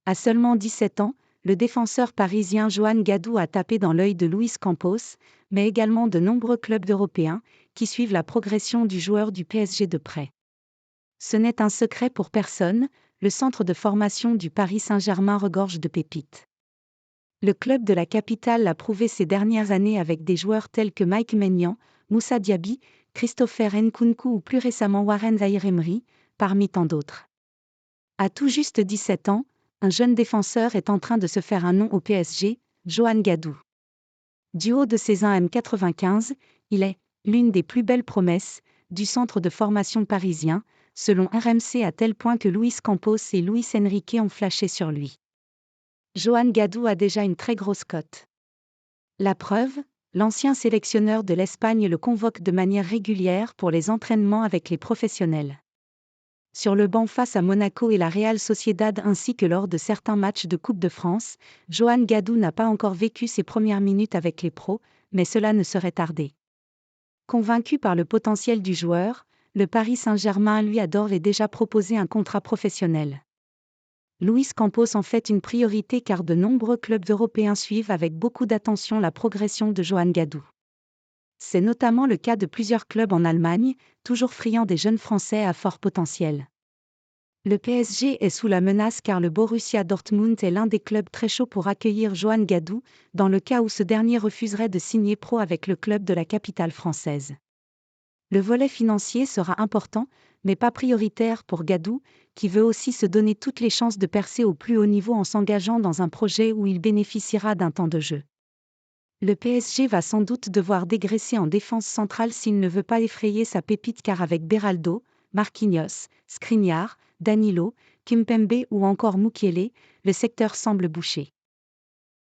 À seulement 17 ans, le défenseur parisien Johan Gadou a tapé dans l'œil de Luis Campos, mais également de nombreux clubs européens, qui suivent la progression du joueur du PSG de près. Ce n'est un secret pour personne, le centre de formation du Paris Saint-Germain regorge de pépites. Le club de la capitale l'a prouvé ces dernières années avec des joueurs tels que Mike Maignan, Moussa Diaby, Christopher Nkunku ou plus récemment Warren Zaïre-Emery, parmi tant d'autres. À tout juste 17 ans, un jeune défenseur est en train de se faire un nom au PSG, Johan Gadou. Du haut de ses 1,95 m, il est l'une des plus belles promesses du centre de formation parisien, selon RMC à tel point que Luis Campos et Luis Enrique ont flashé sur lui. Johan Gadou a déjà une très grosse cote. La preuve, l'ancien sélectionneur de l'Espagne le convoque de manière régulière pour les entraînements avec les professionnels. Sur le banc face à Monaco et la Real Sociedad ainsi que lors de certains matchs de Coupe de France, Johan Gadou n'a pas encore vécu ses premières minutes avec les pros, mais cela ne serait tardé. Convaincu par le potentiel du joueur, le Paris Saint-Germain lui a d'ores et déjà proposé un contrat professionnel. Luis Campos en fait une priorité car de nombreux clubs européens suivent avec beaucoup d'attention la progression de Johan Gadou. C'est notamment le cas de plusieurs clubs en Allemagne, toujours friands des jeunes Français à fort potentiel. Le PSG est sous la menace car le Borussia Dortmund est l'un des clubs très chauds pour accueillir Johan Gadou, dans le cas où ce dernier refuserait de signer pro avec le club de la capitale française. Le volet financier sera important, mais pas prioritaire pour Gadou, qui veut aussi se donner toutes les chances de percer au plus haut niveau en s'engageant dans un projet où il bénéficiera d'un temps de jeu. Le PSG va sans doute devoir dégraisser en défense centrale s'il ne veut pas effrayer sa pépite car avec Beraldo, Marquinhos, Skriniar, Danilo, Kimpembe ou encore Mukiele, le secteur semble bouché.